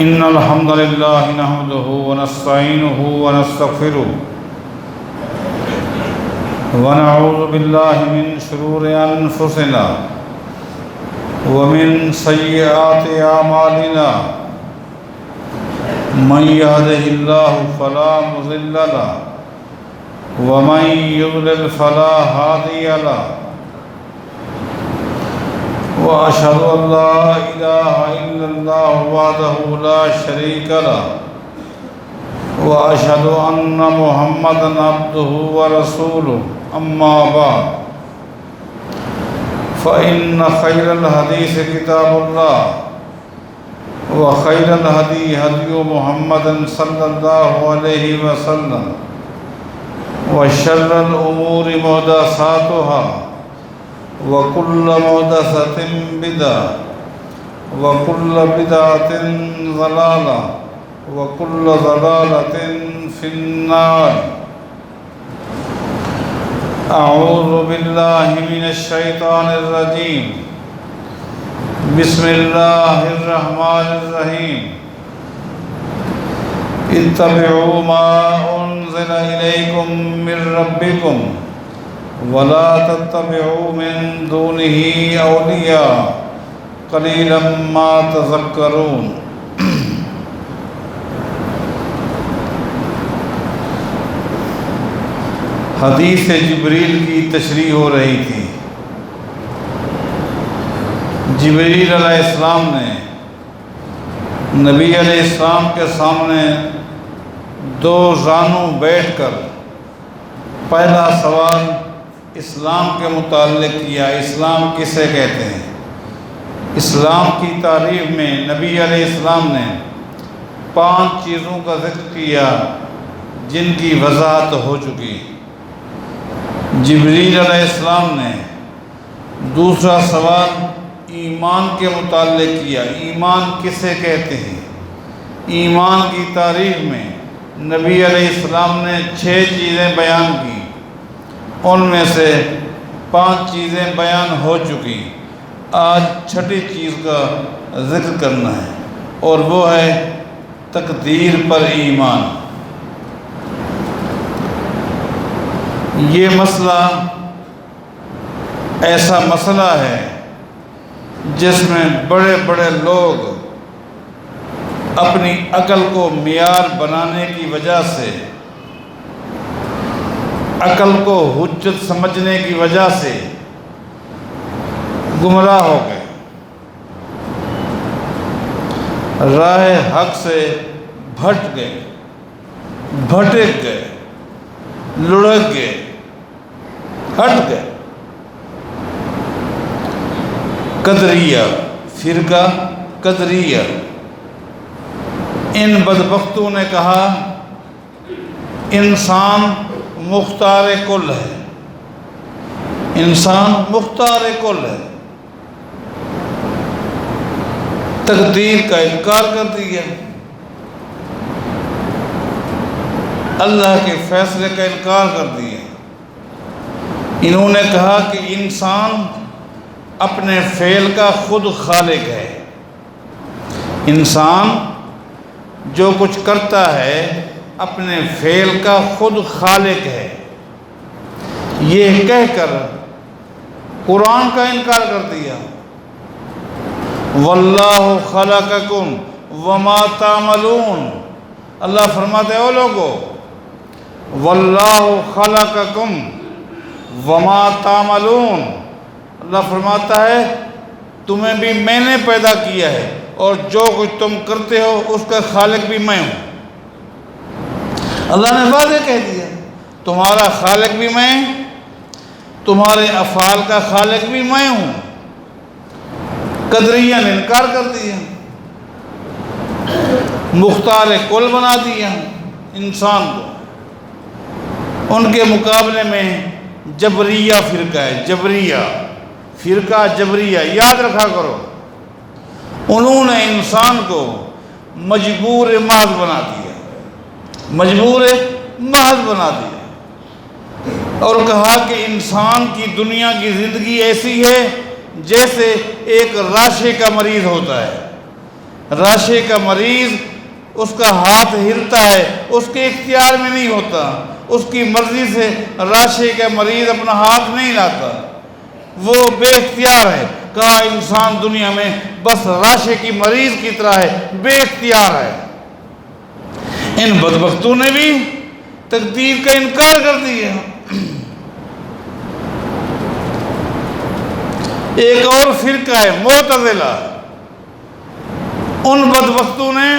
إن الحمد لله نحمده ونستعينه ونستغفره ونعوذ بالله من شرور أنفسنا ومن سيئات أعمالنا من يهده الله فلا مضل له ومن يضلل فلا هادي له وأشهد أن لا إله إلا الله وحده لا شريك له وأشهد أن محمدًا عبده ورسوله أما بعد فإن خير الحديث كتاب الله وخير الهدي هدي محمد صلى الله عليه وسلم وشر الأمور محدثاتها وكل محدثة بدعة وكل بدعة ضلالة وكل ضلالة في النار. أعوذ بالله من الشيطان الرجيم. بسم الله الرحمن الرحيم. اتبعوا ما أنزل إليكم من ربكم ولا تتبعوا من دونه أولياء قليلا ما تذكرون. حدیث جبریل کی تشریح ہو رہی تھی. جبریل علیہ السلام نے نبی علیہ السلام کے سامنے دو زانوں بیٹھ کر پہلا سوال اسلام کے متعلق کیا. اسلام کسے کہتے ہیں؟ اسلام کی تعریف میں نبی علیہ السلام نے 5 چیزوں کا ذکر کیا جن کی وضاحت ہو چکی. جبریل علیہ السلام نے دوسرا سوال ایمان کے متعلق کیا. ایمان کسے کہتے ہیں؟ ایمان کی تعریف میں نبی علیہ السلام نے 6 چیزیں بیان کی. ان میں سے 5 چیزیں بیان ہو چکی. آج 6ٹھی چیز کا ذکر کرنا ہے اور وہ ہے تقدیر پر ایمان. یہ مسئلہ ایسا مسئلہ ہے جس میں بڑے بڑے لوگ اپنی عقل کو معیار بنانے کی وجہ سے، عقل کو حجت سمجھنے کی وجہ سے گمراہ ہو گئے، راہ حق سے بھٹک گئے، بھٹک گئے، لڑک گئے، ہٹ گئے. قدریہ، فرقہ قدریہ، ان بدبختوں نے کہا انسان مختار کل ہے، انسان مختار کل ہے. تقدیر کا انکار کر دیا، اللہ کے فیصلے کا انکار کر دیا. انہوں نے کہا کہ انسان اپنے فعل کا خود خالق ہے. انسان جو کچھ کرتا ہے اپنے فعل کا خود خالق ہے. یہ کہہ کر قرآن کا انکار کر دیا. واللہ خلقکم وما تعملون. اللہ فرماتے ہیں او لوگو، واللہ خلقکم وما تعملون. اللہ فرماتا ہے تمہیں بھی میں نے پیدا کیا ہے اور جو کچھ تم کرتے ہو اس کا خالق بھی میں ہوں. اللہ نے واضح کہہ دیا تمہارا خالق بھی میں، تمہارے افعال کا خالق بھی میں ہوں. قدریہ نے انکار کر دیا، مختار کل بنا دیا انسان کو. ان کے مقابلے میں جبریہ فرقہ ہے. جبریہ فرقہ، جبریہ یاد رکھا کرو. انہوں نے انسان کو مجبور محض بنا دیا، مجبور محض بنا دیا اور کہا کہ انسان کی دنیا کی زندگی ایسی ہے جیسے ایک راشے کا مریض ہوتا ہے. راشے کا مریض اس کا ہاتھ ہلتا ہے، اس کے اختیار میں نہیں ہوتا، اس کی مرضی سے راشے کا مریض اپنا ہاتھ نہیں لاتا، وہ بے اختیار ہے۔ کہا انسان دنیا میں بس راشے کی مریض کی طرح ہے، بے اختیار ہے۔ ان بدبختوں نے بھی تقدیر کا انکار کر دیا۔ ایک اور فرقہ ہے معتزلہ، ان بدبختوں نے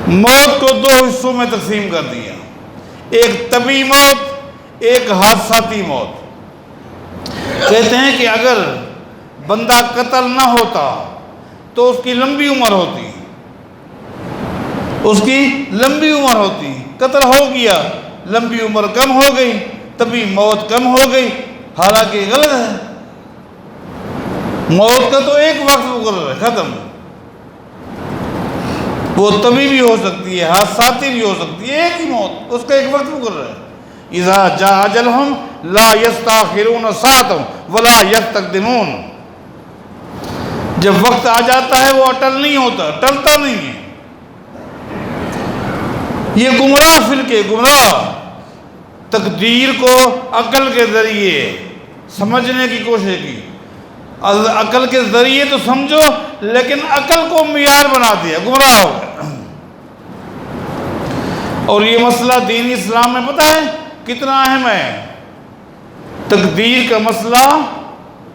موت کو دو حصوں میں تقسیم کر دیا، ایک طبعی موت، ایک حادثاتی موت۔ کہتے ہیں کہ اگر بندہ قتل نہ ہوتا تو اس کی لمبی عمر ہوتی، اس کی لمبی عمر ہوتی، قتل ہو گیا، لمبی عمر کم ہو گئی، طبعی موت کم ہو گئی، حالانکہ غلط ہے۔ موت کا تو ایک وقت مقرر ہے، ختم۔ وہ طبعی بھی ہو سکتی ہے، حادثاتی بھی ہو سکتی ہے، ایک ہی موت، اس کا ایک وقت مقرر ہے۔ اذا جاء اجلهم لا يستاخرون ساعة ولا يستقدمون۔ جب وقت آ جاتا ہے وہ اٹل نہیں ہوتا، ٹلتا نہیں ہے۔ یہ گمراہ فرقے، گمراہ تقدیر کو عقل کے ذریعے سمجھنے کی کوشش کی، عقل کے ذریعے تو سمجھو لیکن عقل کو معیار بنا دیا، گمراہ ہو گیا۔ اور یہ مسئلہ دین اسلام میں پتہ ہے کتنا اہم ہے؟ تقدیر کا مسئلہ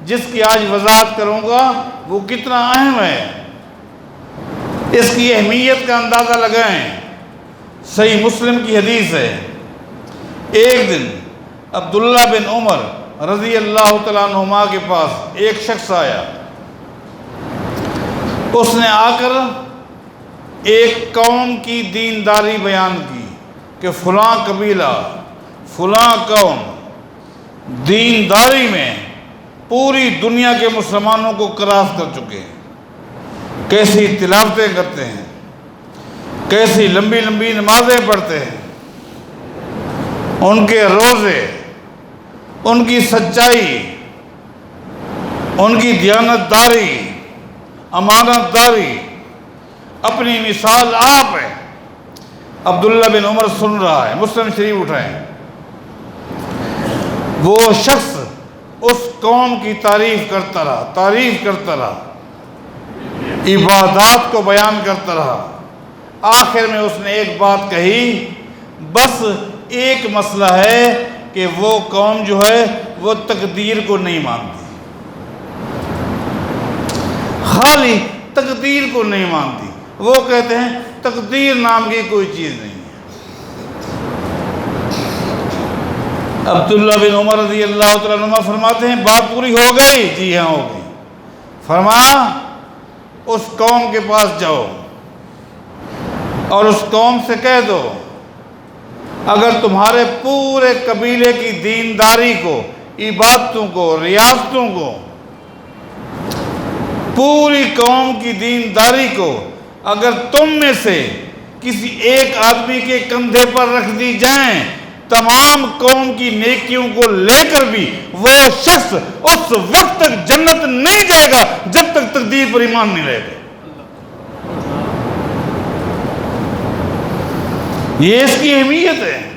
جس کی آج وضاحت کروں گا وہ کتنا اہم ہے، اس کی اہمیت کا اندازہ لگائیں۔ صحیح مسلم کی حدیث ہے، ایک دن عبداللہ بن عمر رضی اللہ تعالیٰ عنہما کے پاس ایک شخص آیا، اس نے آ کر ایک قوم کی دینداری بیان کی کہ فلاں قبیلہ، فلاں قوم دینداری میں پوری دنیا کے مسلمانوں کو کراس کر چکے ہیں، کیسی تلاوتیں کرتے ہیں، کیسی لمبی لمبی نمازیں پڑھتے ہیں، ان کے روزے، ان کی سچائی، ان کی دیانت داری، امانت داری، اپنی مثال آپ ہے۔ عبداللہ بن عمر سن رہا ہے، مسلم شریف اٹھائیں۔ وہ شخص اس قوم کی تعریف کرتا رہا، عبادات کو بیان کرتا رہا۔ آخر میں اس نے ایک بات کہی، بس ایک مسئلہ ہے کہ وہ قوم جو ہے وہ تقدیر کو نہیں مانتی، خالی تقدیر کو نہیں مانتی۔ وہ کہتے ہیں تقدیر نام کی کوئی چیز نہیں ہے۔ عبداللہ بن عمر رضی اللہ تعالیٰ عنہ فرماتے ہیں بات پوری ہو گئی؟ جی ہاں ہو گئی۔ فرمایا اس قوم کے پاس جاؤ اور اس قوم سے کہہ دو اگر تمہارے پورے قبیلے کی دینداری کو، عبادتوں کو، ریاستوں کو، پوری قوم کی دینداری کو اگر تم میں سے کسی ایک آدمی کے کندھے پر رکھ دی جائیں، تمام قوم کی نیکیوں کو لے کر بھی وہ شخص اس وقت تک جنت نہیں جائے گا جب تک تقدیر پر ایمان نہیں رہے گا۔ یہ اس کی اہمیت ہے۔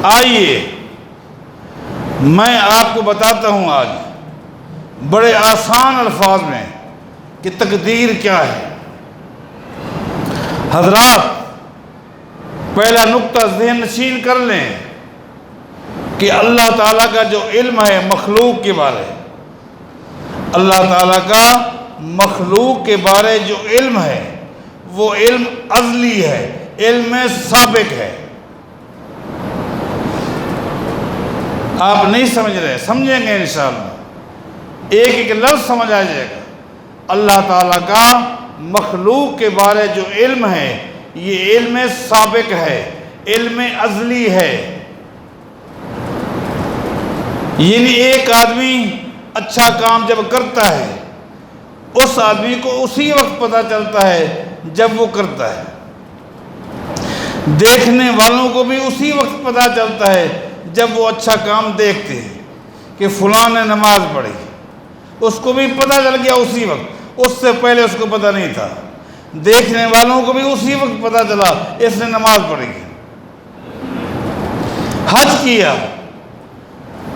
آئیے میں آپ کو بتاتا ہوں آج بڑے آسان الفاظ میں کہ تقدیر کیا ہے۔ حضرات پہلا نقطہ ذہن نشین کر لیں کہ اللہ تعالیٰ کا جو علم ہے مخلوق کے بارے، اللہ تعالیٰ کا مخلوق کے بارے جو علم ہے وہ علم ازلی ہے، علم سابق ہے۔ آپ نہیں سمجھ رہے، سمجھیں گے انشاءاللہ، ایک ایک لفظ سمجھ آ جائے گا۔ اللہ تعالیٰ کا مخلوق کے بارے جو علم ہے یہ علم سابق ہے، علم ازلی ہے۔ یعنی ایک آدمی اچھا کام جب کرتا ہے اس آدمی کو اسی وقت پتہ چلتا ہے جب وہ کرتا ہے، دیکھنے والوں کو بھی اسی وقت پتہ چلتا ہے جب وہ اچھا کام دیکھتے ہیں، کہ فلاں نے نماز پڑھی، اس کو بھی پتہ چل گیا اسی وقت، اس سے پہلے اس کو پتہ نہیں تھا، دیکھنے والوں کو بھی اسی وقت پتہ چلا اس نے نماز پڑھی ہے۔ حج کیا،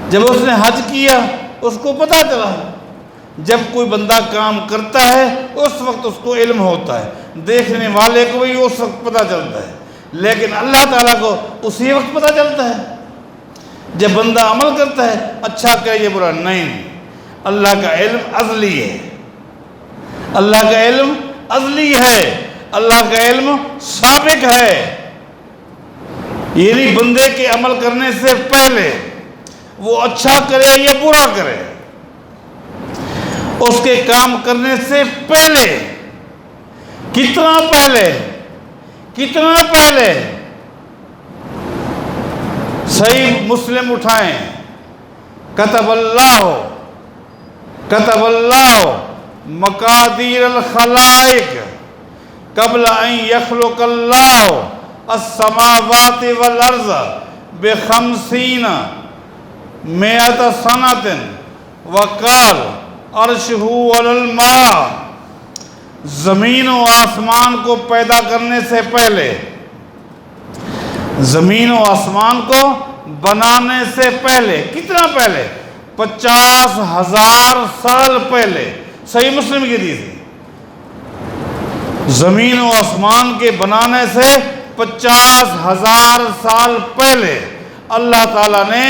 جب اس نے حج کیا اس کو پتہ چلا۔ جب کوئی بندہ کام کرتا ہے اس وقت اس کو علم ہوتا ہے، دیکھنے والے کو بھی اس وقت پتہ چلتا ہے، لیکن اللہ تعالیٰ کو اسی وقت پتہ چلتا ہے جب بندہ عمل کرتا ہے، اچھا کہ یہ برا نہیں۔ اللہ کا علم ازلی ہے، اللہ کا علم ازلی ہے، اللہ کا علم سابق ہے، یعنی بندے کے عمل کرنے سے پہلے وہ اچھا کرے یا برا کرے، اس کے کام کرنے سے پہلے، کتنا پہلے، کتنا پہلے۔ صحیح مسلم اٹھائیں، کتب اللہ مقادیر الخلائق قبل ان یخلق اللہ السماوات والارض ب50 مئۃ سنۃ وقال عرشہ علی الماء۔ زمین و آسمان کو پیدا کرنے سے پہلے، زمین و آسمان کو بنانے سے پہلے، کتنا پہلے؟ 50,000 سال پہلے۔ صحیح مسلم کی حدیث ہے، زمین و آسمان کے بنانے سے 50,000 سال پہلے اللہ تعالیٰ نے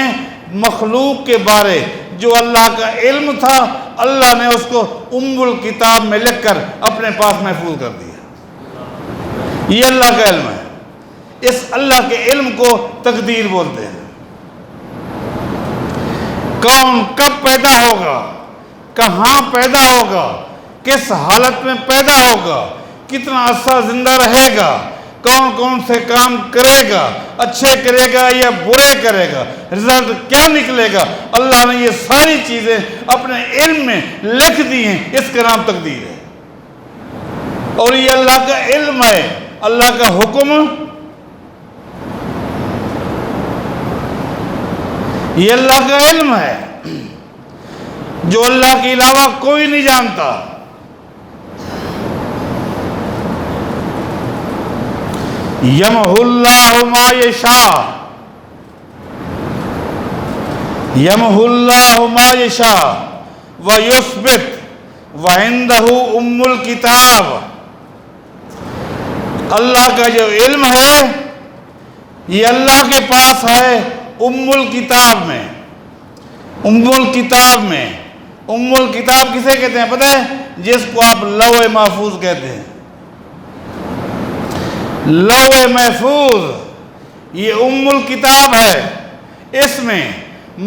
مخلوق کے بارے جو اللہ کا علم تھا، اللہ نے اس کو ام الکتاب میں لکھ کر اپنے پاس محفوظ کر دیا۔ یہ اللہ کا علم ہے، اس اللہ کے علم کو تقدیر بولتے ہیں۔ کون کب پیدا ہوگا، کہاں پیدا ہوگا، کس حالت میں پیدا ہوگا، کتنا عرصہ زندہ رہے گا، کون کون سے کام کرے گا، اچھے کرے گا یا برے کرے گا، رزلٹ کیا نکلے گا، اللہ نے یہ ساری چیزیں اپنے علم میں لکھ دی ہیں۔ اس کا نام تقدیر ہے، اور یہ اللہ کا علم ہے، اللہ کا حکم، یہ اللہ کا علم ہے جو اللہ کے علاوہ کوئی نہیں جانتا۔ یمحو اللہ ما یشاء، یمحو اللہ ما یشاء ویثبت وعندہ ام الکتاب۔ اللہ کا جو علم ہے یہ اللہ کے پاس ہے ام الکتاب میں، ام الکتاب میں۔ ام الکتاب کسے کہتے ہیں پتہ ہے؟ جس کو آپ لوح محفوظ کہتے ہیں۔ لوح محفوظ یہ ام الکتاب ہے، اس میں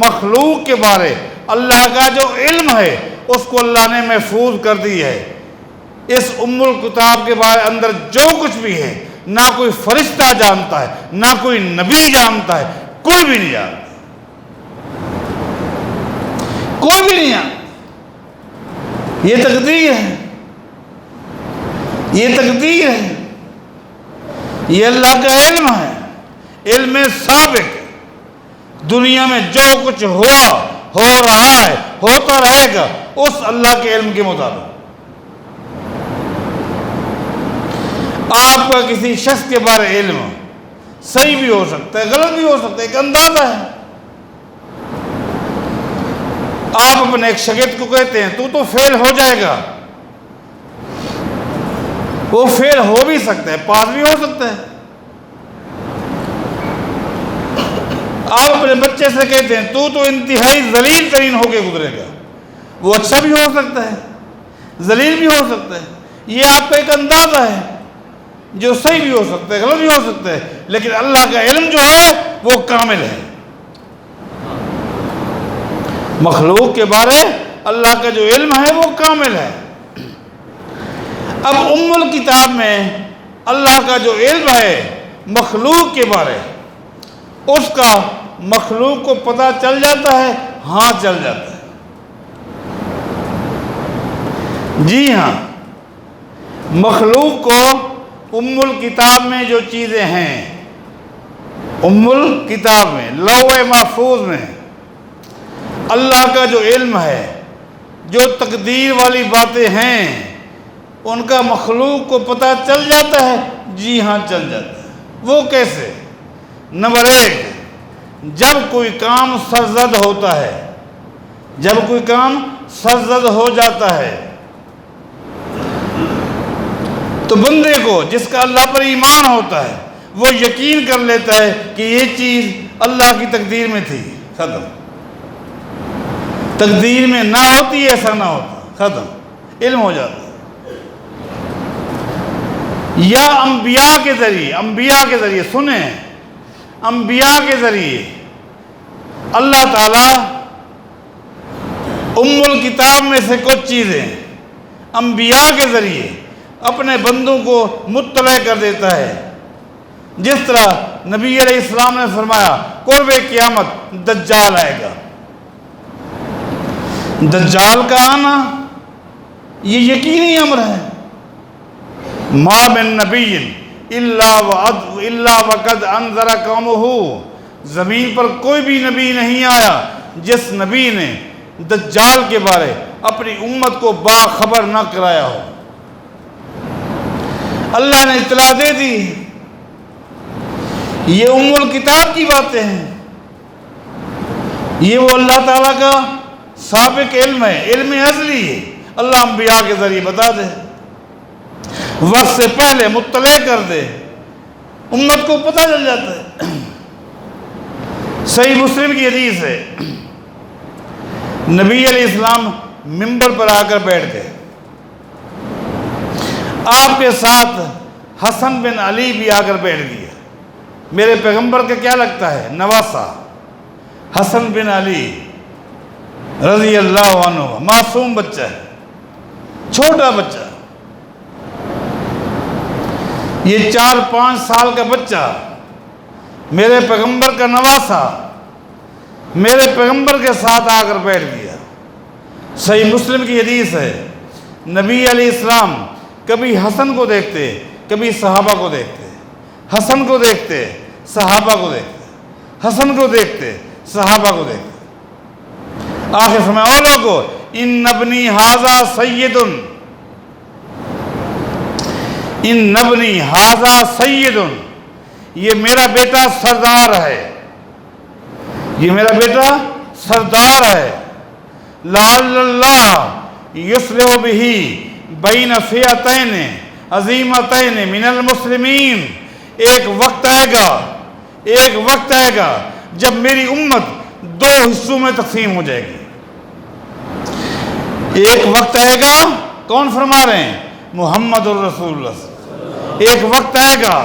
مخلوق کے بارے اللہ کا جو علم ہے اس کو اللہ نے محفوظ کر دی ہے۔ اس ام الکتاب کے بارے اندر جو کچھ بھی ہے نہ کوئی فرشتہ جانتا ہے، نہ کوئی نبی جانتا ہے، کوئی بھی نہیں جانتا، کوئی بھی نہیں جانتا۔ یہ تقدیر ہے، یہ تقدیر ہے، یہ اللہ کا علم ہے، علم سابق۔ دنیا میں جو کچھ ہوا، ہو رہا ہے، ہوتا رہے گا اس اللہ کے علم کے مطابق۔ آپ کا کسی شخص کے بارے علم صحیح بھی ہو سکتا ہے، غلط بھی ہو سکتا ہے، ایک اندازہ ہے۔ آپ اپنے ایک شاگرد کو کہتے ہیں تو فیل ہو جائے گا، وہ فیل ہو بھی سکتا ہے، پاس بھی ہو سکتا ہے۔ آپ اپنے بچے سے کہتے ہیں تو انتہائی ذلیل ترین ہو کے گزرے گا، وہ اچھا بھی ہو سکتا ہے، ذلیل بھی ہو سکتا ہے۔ یہ آپ کا ایک اندازہ ہے جو صحیح بھی ہو سکتا ہے، غلط بھی ہو سکتا ہے، لیکن اللہ کا علم جو ہے وہ کامل ہے۔ مخلوق کے بارے اللہ کا جو علم ہے وہ کامل ہے۔ اب ام الکتاب میں اللہ کا جو علم ہے مخلوق کے بارے، اس کا مخلوق کو پتہ چل جاتا ہے؟ ہاں چل جاتا ہے، جی ہاں۔ مخلوق کو ام الکتاب میں جو چیزیں ہیں، ام الکتاب میں، لوح محفوظ میں اللہ کا جو علم ہے، جو تقدیر والی باتیں ہیں، ان کا مخلوق کو پتہ چل جاتا ہے؟ جی ہاں چل جاتا ہے۔ وہ کیسے؟ نمبر 1، جب کوئی کام سرزد ہوتا ہے، جب کوئی کام سرزد ہو جاتا ہے تو بندے کو، جس کا اللہ پر ایمان ہوتا ہے، وہ یقین کر لیتا ہے کہ یہ چیز اللہ کی تقدیر میں تھی، ختم۔ تقدیر میں نہ ہوتی ایسا نہ ہوتا، ختم، علم ہو جاتا ہے۔ یا انبیاء کے ذریعے سنیں، انبیاء کے ذریعے اللہ تعالیٰ ام الکتاب میں سے کچھ چیزیں انبیاء کے ذریعے اپنے بندوں کو مطلع کر دیتا ہے۔ جس طرح نبی علیہ السلام نے فرمایا قرب قیامت دجال آئے گا۔ دجال کا آنا یہ یقینی امر ہے۔ ما من نبی الا وقد انذر قومہ، زمین پر کوئی بھی نبی نہیں آیا جس نبی نے دجال کے بارے اپنی امت کو باخبر نہ کرایا ہو۔ اللہ نے اطلاع دے دی، یہ ام الکتاب کی باتیں ہیں، یہ وہ اللہ تعالیٰ کا سابق علم ہے، علم ازلی ہے۔ اللہ انبیاء کے ذریعے بتا دے، وقت سے پہلے مطلع کر دے، امت کو پتہ چل جاتا ہے۔ صحیح مسلم کی حدیث ہے، نبی علیہ السلام منبر پر آ کر بیٹھ گئے، آپ کے ساتھ حسن بن علی بھی آ کر بیٹھ گیا۔ میرے پیغمبر کا کیا لگتا ہے؟ نواسا حسن بن علی رضی اللہ عنہ، معصوم بچہ ہے، چھوٹا بچہ، یہ 4-5 سال کا بچہ میرے پیغمبر کا نواسا میرے پیغمبر کے ساتھ آ کر بیٹھ گیا۔ صحیح مسلم کی حدیث ہے، نبی علیہ السلام کبھی حسن کو دیکھتے، کبھی صحابہ کو دیکھتے، حسن کو دیکھتے، صحابہ کو دیکھتے، حسن کو دیکھتے، صحابہ کو دیکھتے۔ آخر فرمایا او لوگو ان ابنی ھذا سید، ان ابنی ھذا سید، یہ میرا بیٹا سردار ہے، یہ میرا بیٹا سردار ہے۔ لعل اللہ یصلح بہ بین فئتین عظیمتین من المسلمین، ایک وقت آئے گا جب میری امت 2 حصوں میں تقسیم ہو جائے گی۔ ایک وقت آئے گا، کون فرما رہے ہیں؟ محمد الرسول اللہ۔ ایک وقت آئے گا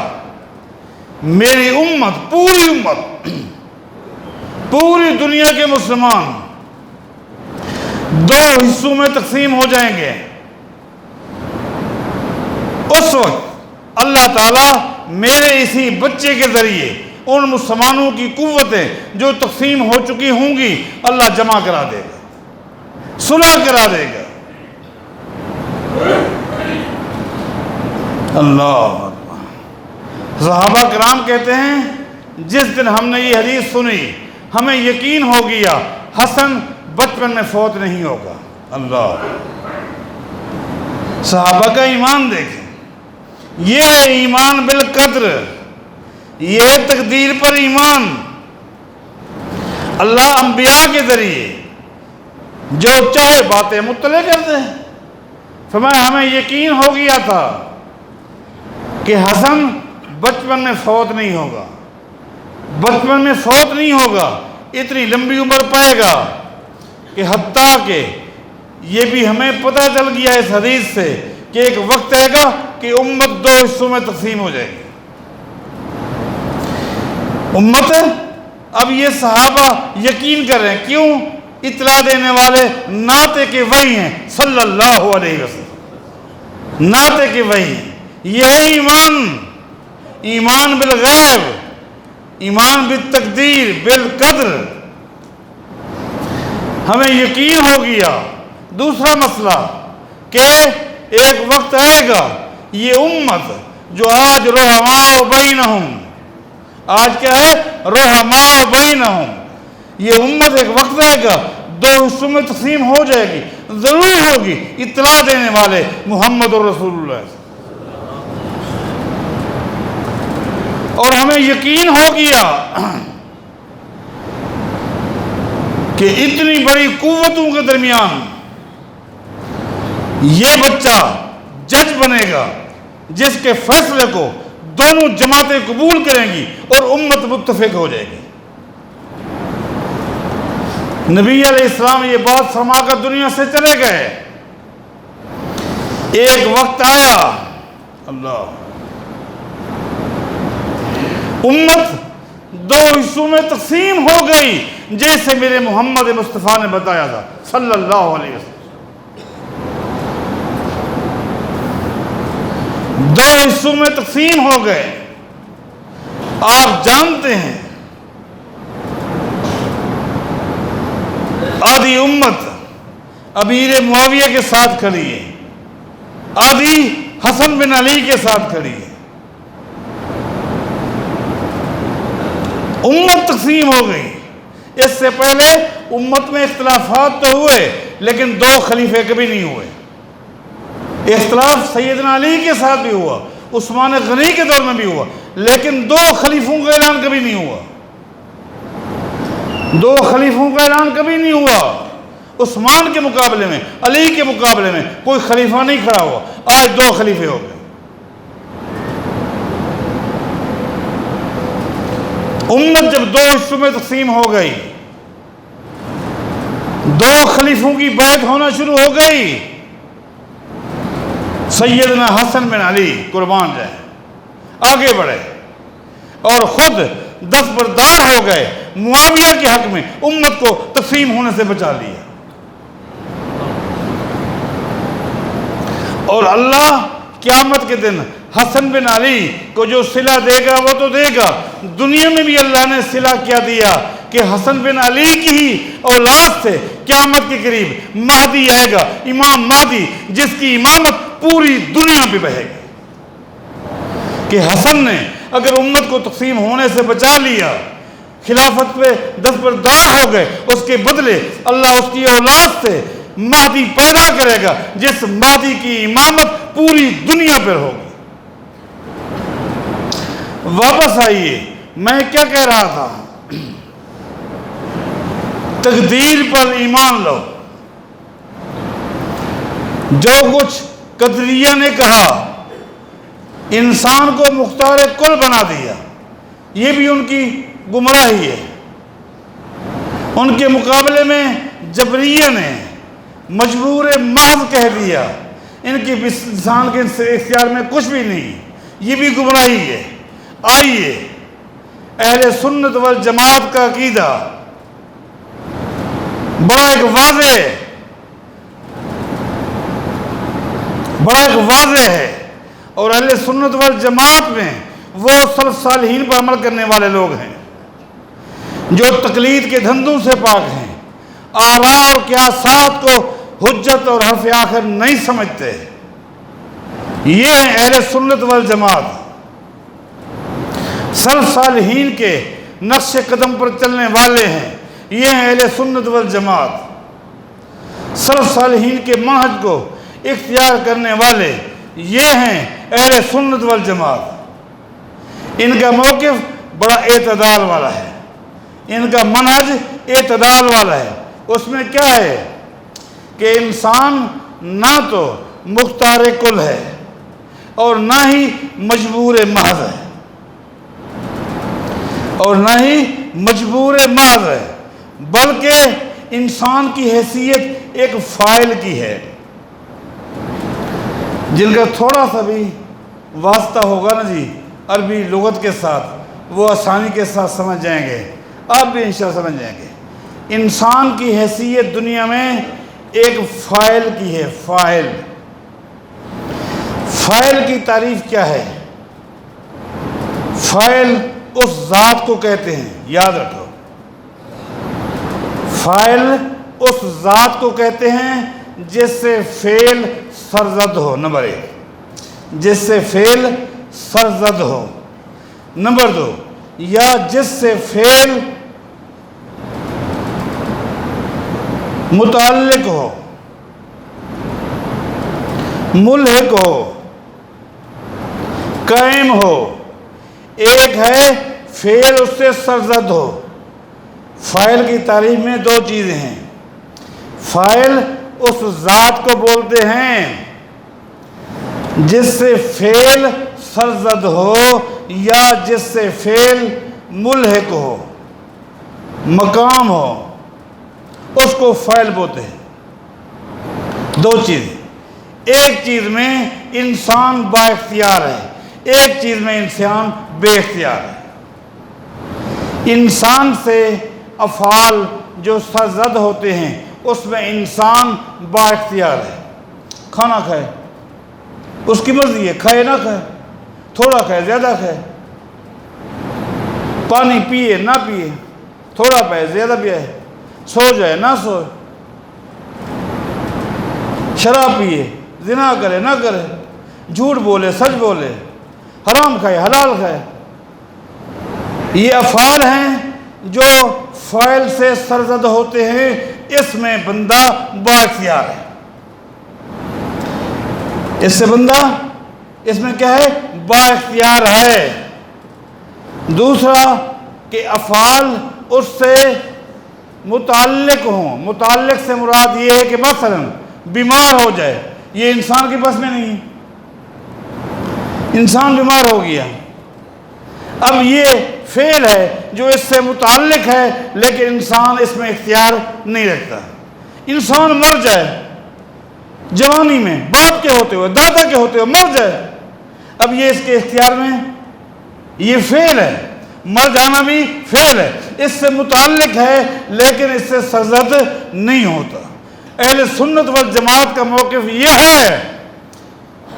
میری امت، پوری دنیا کے مسلمان 2 حصوں میں تقسیم ہو جائیں گے۔ اس وقت اللہ تعالیٰ میرے اسی بچے کے ذریعے ان مسلمانوں کی قوتیں جو تقسیم ہو چکی ہوں گی اللہ جمع کرا دے گا، صلح کرا دے گا۔ اللہ اکبر۔ صحابہ کرام کہتے ہیں جس دن ہم نے یہ حدیث سنی ہمیں یقین ہو گیا حسن بچپن میں فوت نہیں ہوگا۔ اللہ، صحابہ کا ایمان دیکھیں، یہ ایمان بالقدر، یہ تقدیر پر ایمان۔ اللہ انبیاء کے ذریعے جو چاہے باتیں مطلع کر دے۔ فرمایا ہمیں یقین ہو گیا تھا کہ حسن بچپن میں فوت نہیں ہوگا، بچپن میں فوت نہیں ہوگا، اتنی لمبی عمر پائے گا کہ حتیٰ کہ یہ بھی ہمیں پتہ چل گیا اس حدیث سے کہ ایک وقت آئے گا کہ امت 2 حصوں میں تقسیم ہو جائے گی۔ امت اب یہ صحابہ یقین کر رہے ہیں، کیوں؟ اطلاع دینے والے ناطق کے وحی ہیں صلی اللہ علیہ وسلم، ناطق کے وحی ہیں۔ یہ ہے ایمان بالغیب، ایمان بالتقدیر بالقدر، ہمیں یقین ہو گیا۔ دوسرا مسئلہ کہ ایک وقت آئے گا یہ امت جو آج رحماء بینہم، آج کیا ہے؟ رحماء بینہم، یہ امت ایک وقت آئے گا دو حصوں میں تقسیم ہو جائے گی، ضرور ہوگی، اطلاع دینے والے محمد رسول اللہ۔ اور ہمیں یقین ہو گیا کہ اتنی بڑی قوتوں کے درمیان یہ بچہ جج بنے گا جس کے فیصلے کو دونوں جماعتیں قبول کریں گی اور امت متفق ہو جائے گی۔ نبی علیہ السلام یہ بات فرما کر دنیا سے چلے گئے۔ ایک وقت آیا، اللہ، امت دو حصوں میں تقسیم ہو گئی، جیسے میرے محمد مصطفیٰ نے بتایا تھا صلی اللہ علیہ وسلم۔ دو حصوں میں تقسیم ہو گئے۔ آپ جانتے ہیں آدھی امت امیر معاویہ کے ساتھ کھڑی ہے، آدھی حسن بن علی کے ساتھ کھڑی ہے۔ امت تقسیم ہو گئی۔ اس سے پہلے امت میں اختلافات تو ہوئے، لیکن دو خلیفے کبھی نہیں ہوئے۔ اختلاف سیدنا علی کے ساتھ بھی ہوا، عثمان غنی کے دور میں بھی ہوا، لیکن دو خلیفوں کا اعلان کبھی نہیں ہوا۔ دو خلیفوں کا اعلان کبھی نہیں ہوا۔ عثمان کے مقابلے میں، علی کے مقابلے میں کوئی خلیفہ نہیں کھڑا ہوا۔ آج دو خلیفے ہو گئے۔ امت جب دو حصوں میں تقسیم ہو گئی، دو خلیفوں کی بیعت ہونا شروع ہو گئی۔ سیدنا حسن بن علی قربان جائے آگے بڑھے اور خود دستبردار ہو گئے، معاویہ کے حق میں امت کو تقسیم ہونے سے بچا لیا۔ اور اللہ قیامت کے دن حسن بن علی کو جو صلہ دے گا وہ تو دے گا، دنیا میں بھی اللہ نے صلہ کیا دیا کہ حسن بن علی کی ہی اولاد سے قیامت کے قریب مہدی آئے گا، امام مہدی، جس کی امامت پوری دنیا پہ بہے گی۔ کہ حسن نے اگر امت کو تقسیم ہونے سے بچا لیا، خلافت پہ دستبردار ہو گئے، اس کے بدلے اللہ اس کی اولاد سے مہدی پیدا کرے گا، جس مہدی کی امامت پوری دنیا پر ہوگی۔ واپس آئیے، میں کیا کہہ رہا تھا؟ تقدیر پر ایمان لو۔ جو کچھ قدریہ نے کہا، انسان کو مختار کل بنا دیا، یہ بھی ان کی گمراہی ہے۔ ان کے مقابلے میں جبریہ نے مجبور محض کہہ دیا، ان کی انسان کے اختیار میں کچھ بھی نہیں، یہ بھی گمراہی ہے۔ آئیے، اہل سنت والجماعت کا عقیدہ بڑا ایک واضح ہے، اور اہل سنت والجماعت میں وہ سلف صالحین پر عمل کرنے والے لوگ ہیں جو تقلید کے دھندوں سے پاک ہیں، آراء اور قیاسات کو حجت اور حرف آخر نہیں سمجھتے۔ یہ ہیں اہل سنت والجماعت، سلف صالحین کے نقش قدم پر چلنے والے ہیں۔ یہ ہیں اہل سنت والجماعت، سلف صالحین کے منہج کو اختیار کرنے والے، یہ ہیں اہل سنت والجماعت۔ ان کا موقف بڑا اعتدال والا ہے، ان کا منہج اعتدال والا ہے۔ اس میں کیا ہے کہ انسان نہ تو مختار کل ہے اور نہ ہی مجبور محض ہے، بلکہ انسان کی حیثیت ایک فاعل کی ہے۔ جن کا تھوڑا سا بھی واسطہ ہوگا نا جی عربی لغت کے ساتھ، وہ آسانی کے ساتھ سمجھ جائیں گے، آپ بھی انشاءاللہ سمجھ جائیں گے۔ انسان کی حیثیت دنیا میں ایک فاعل کی ہے۔ فاعل کی تعریف کیا ہے؟ فاعل اس ذات کو کہتے ہیں، یاد رکھو، فاعل اس ذات کو کہتے ہیں جس سے فعل سرزد ہو، نمبر 1، جس سے فعل سرزد ہو، نمبر 2، یا جس سے فعل متعلق ہو، ملحق ہو، قائم ہو۔ ایک ہے فعل اس سے سرزد ہو۔ فاعل کی تعریف میں دو چیزیں ہیں۔ فاعل اس ذات کو بولتے ہیں جس سے فعل سرزد ہو یا جس سے فعل ملحق ہو، مقام ہو، اس کو فاعل بولتے ہیں۔ دو چیزیں، ایک چیز میں انسان با اختیار ہے، ایک چیز میں انسان بے اختیار ہے۔ انسان سے افعال جو سرزد ہوتے ہیں اس میں انسان با اختیار ہے۔ کھانا کھائے، اس کی مرضی ہے، کھائے نہ کھائے، تھوڑا کھائے زیادہ کھائے، پانی پیے نہ پیے، تھوڑا پائے زیادہ پیے، سو جائے نہ سوئے، شراب پیے، زنا کرے نہ کرے، جھوٹ بولے سچ بولے، حرام کھائے حلال کھائے۔ یہ افعال ہیں جو فاعل سے سرزد ہوتے ہیں، اس میں بندہ با اختیار ہے۔ اس سے بندہ اس میں کیا ہے؟ با اختیار ہے۔ دوسرا کہ افعال اس سے متعلق ہوں۔ متعلق سے مراد یہ ہے کہ مثلا بیمار ہو جائے، یہ انسان کے بس میں نہیں، انسان بیمار ہو گیا، اب یہ فعل ہے جو اس سے متعلق ہے لیکن انسان اس میں اختیار نہیں رکھتا۔ انسان مر جائے جوانی میں، باپ کے ہوتے ہوئے، دادا کے ہوتے ہوئے مر جائے، اب یہ اس کے اختیار میں، یہ فعل ہے، مر جانا بھی فعل ہے، اس سے متعلق ہے لیکن اس سے سرزد نہیں ہوتا۔ اہل سنت والجماعت کا موقف یہ ہے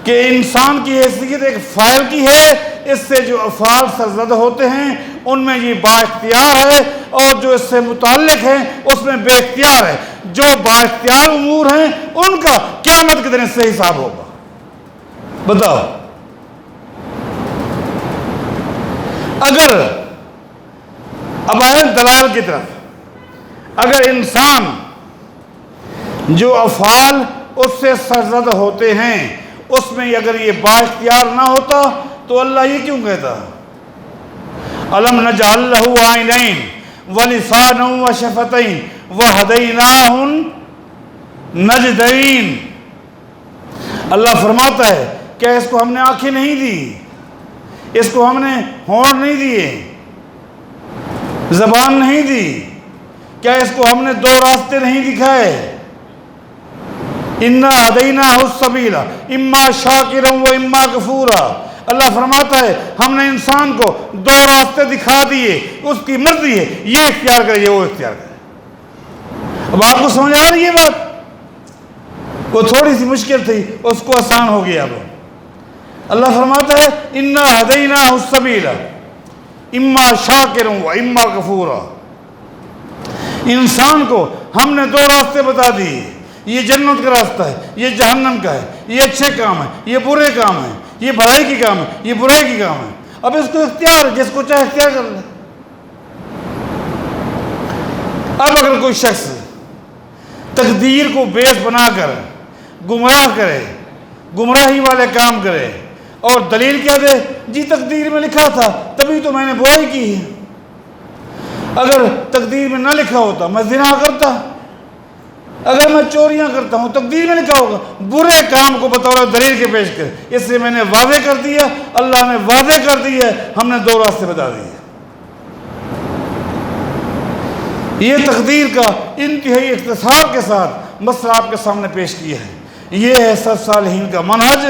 کہ انسان کی حیثیت ایک فاعل کی ہے، اس سے جو افعال سرزد ہوتے ہیں ان میں یہ با اختیار ہے، اور جو اس سے متعلق ہیں اس میں بے اختیار ہے۔ جو با اختیار امور ہیں ان کا قیامت کے دن اس سے حساب ہوگا۔ بتاؤ، اگر اب آئے دلائل کی طرف، اگر انسان جو افعال اس سے سرزد ہوتے ہیں اس میں اگر یہ با اختیار نہ ہوتا تو اللہ یہ کیوں کہتا الم نجعل لہ عینین ولسانا وشفتین وہدیناہ النجدین۔ اللہ فرماتا ہے کیا اس کو ہم نے آنکھیں نہیں دی، اس کو ہم نے ہونٹ نہیں دیے، زبان نہیں دی، کیا اس کو ہم نے دو راستے نہیں دکھائے؟ اِنَّا هَدَيْنَاهُ السَّبِيلَ اِمَّا شَاكِرًا وَإِمَّا كَفُورًا۔ اللہ فرماتا ہے ہم نے انسان کو دو راستے دکھا دیے، اس کی مرضی ہے یہ اختیار کرے یہ وہ اختیار کرے۔ اب آپ کو سمجھ آ رہی ہے بات؟ وہ تھوڑی سی مشکل تھی، اس کو آسان ہو گیا۔ اب اللہ فرماتا ہے اِنَّا هَدَيْنَاهُ السَّبِيلَ اِمَّا شَاكِرًا وَإِمَّا كَفُورًا۔ انسان کو ہم نے دو راستے بتا دیے، یہ جنت کا راستہ ہے، یہ جہنم کا ہے، یہ اچھے کام ہے، یہ برے کام ہے، یہ بھلائی کی کام ہے، یہ برائی کی کام ہے۔ اب اس کو اختیار ہے، جس کو چاہے اختیار کر لے۔ اب اگر کوئی شخص تقدیر کو بیس بنا کر گمراہ کرے، گمراہی والے کام کرے اور دلیل کیا دے، جی تقدیر میں لکھا تھا تبھی تو میں نے برائی کی ہے، اگر تقدیر میں نہ لکھا ہوتا میں زنا کرتا، اگر میں چوریاں کرتا ہوں تقدیر میں لکھا ہوگا۔ برے کام کو بطور دلیل کے پیش کر، اس لیے میں نے واضح کر دیا، اللہ نے واضح کر دی ہے، ہم نے دو راستے بتا دیے۔ یہ تقدیر کا انتہائی اختصار کے ساتھ مسئلہ آپ کے سامنے پیش کیا ہے۔ یہ ہے سب صالحین کا منہج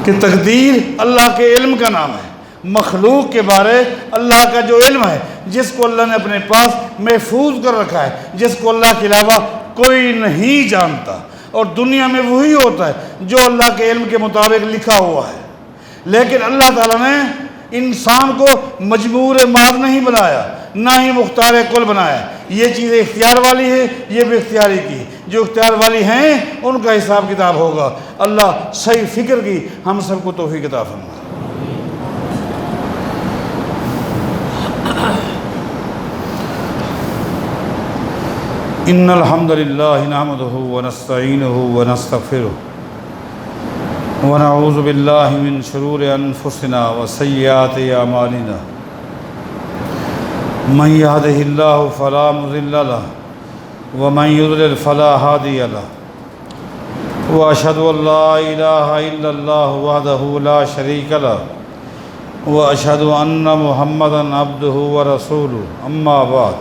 کہ تقدیر اللہ کے علم کا نام ہے، مخلوق کے بارے اللہ کا جو علم ہے، جس کو اللہ نے اپنے پاس محفوظ کر رکھا ہے، جس کو اللہ کے علاوہ کوئی نہیں جانتا، اور دنیا میں وہی ہوتا ہے جو اللہ کے علم کے مطابق لکھا ہوا ہے۔ لیکن اللہ تعالیٰ نے انسان کو مجبور ماض نہیں بنایا، نہ ہی مختار کل بنایا۔ یہ چیزیں اختیار والی ہے، یہ بھی اختیاری کی، جو اختیار والی ہیں ان کا حساب کتاب ہوگا۔ اللہ صحیح فکر کی ہم سب کو توفیق عطا فرمائے۔ إن الحمد لله نحمده ونستعينه ونستغفره ونعوذ بالله من شرور أنفسنا وسيئات أعمالنا من يهده الله فلا مضل له ومن يضلل فلا هادي له وأشهد أن لا إله إلا الله وحده لا شريك له وأشهد أن محمدًا عبده ورسوله أما بعد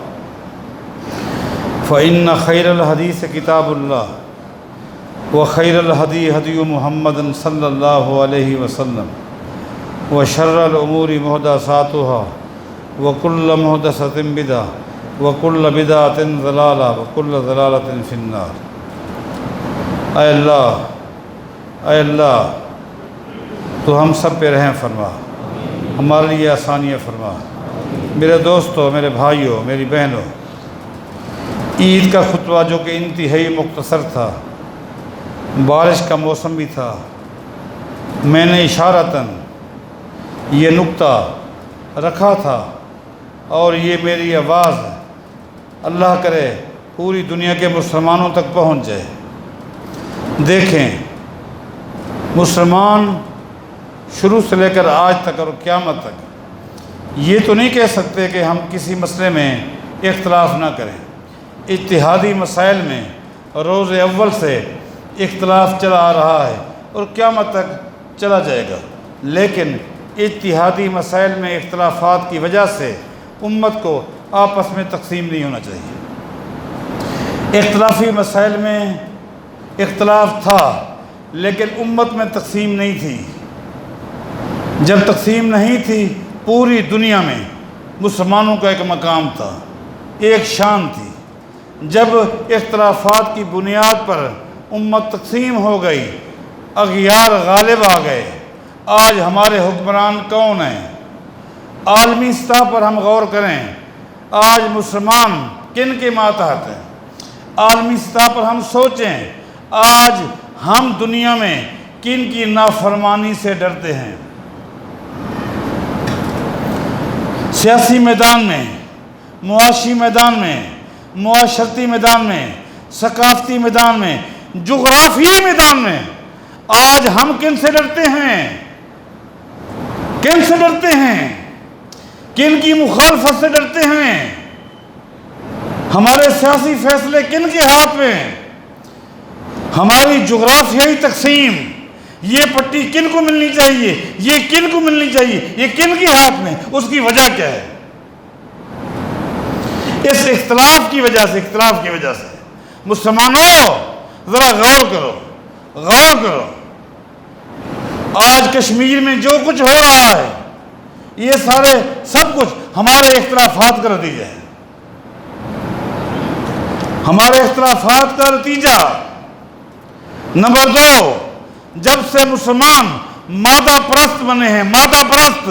فإن خير الحديث كتاب الله وخير الهدي هدي محمد صلى الله عليه وسلم وشر الأمور محدثاتها وكل محدثة بدعة وكل بدعة ضلالة وكل ضلالة في النار۔ اے اللہ تو ہم سب پہ رحم فرما، ہمارے لیے آسانیاں فرما۔ میرے دوستوں، میرے بھائیوں، میری بہنوں، عید کا خطبہ جو کہ انتہائی مختصر تھا، بارش کا موسم بھی تھا، میں نے اشارتاً یہ نقطہ رکھا تھا اور یہ میری آواز اللہ کرے پوری دنیا کے مسلمانوں تک پہنچ جائے۔ دیکھیں، مسلمان شروع سے لے کر آج تک اور قیامت تک یہ تو نہیں کہہ سکتے کہ ہم کسی مسئلے میں اختلاف نہ کریں۔ اتحادی مسائل میں روز اول سے اختلاف چلا آ رہا ہے اور قیامت تک چلا جائے گا، لیکن اتحادی مسائل میں اختلافات کی وجہ سے امت کو آپس میں تقسیم نہیں ہونا چاہیے۔ اختلافی مسائل میں اختلاف تھا لیکن امت میں تقسیم نہیں تھی۔ جب تقسیم نہیں تھی، پوری دنیا میں مسلمانوں کا ایک مقام تھا، ایک شان تھی۔ جب اختلافات کی بنیاد پر امت تقسیم ہو گئی، اغیار غالب آ گئے۔ آج ہمارے حکمران کون ہیں؟ عالمی سطح پر ہم غور کریں، آج مسلمان کن کے ماتحت ہیں؟ عالمی سطح پر ہم سوچیں، آج ہم دنیا میں کن کی نافرمانی سے ڈرتے ہیں؟ سیاسی میدان میں، معاشی میدان میں، معاشرتی میدان میں، ثقافتی میدان میں، جغرافیائی میدان میں آج ہم کن سے ڈرتے ہیں؟ کن سے ڈرتے ہیں؟ کن کی مخالفت سے ڈرتے ہیں؟ ہمارے سیاسی فیصلے کن کے ہاتھ میں؟ ہماری جغرافیائی تقسیم، یہ پٹی کن کو ملنی چاہیے، یہ کن کو ملنی چاہیے، یہ کن کے ہاتھ میں؟ اس کی وجہ کیا ہے؟ اس اختلاف کی وجہ سے مسلمانوں ذرا غور کرو۔ آج کشمیر میں جو کچھ ہو رہا ہے، یہ سب کچھ ہمارے اختلافات کا نتیجہ ہے، ہمارے اختلافات کا نتیجہ۔ نمبر 2، جب سے مسلمان مادہ پرست بنے ہیں، مادہ پرست،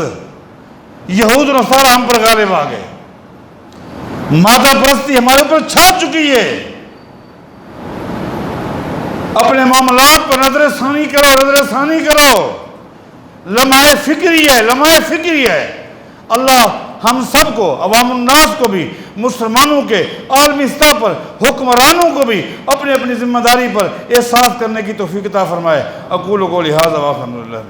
یہود و نصارہ ہم پر غالب آ گئے، مادہ پرستی ہمارے اوپر چھا چکی ہے۔ اپنے معاملات پر نظر ثانی کرو، لمحہ فکری ہے۔ اللہ ہم سب کو، عوام الناس کو بھی، مسلمانوں کے عالمی سطح پر حکمرانوں کو بھی اپنی ذمہ داری پر احساس کرنے کی توفیق عطا فرمائے۔ اقول قولی ھذا واستغفر اللہ۔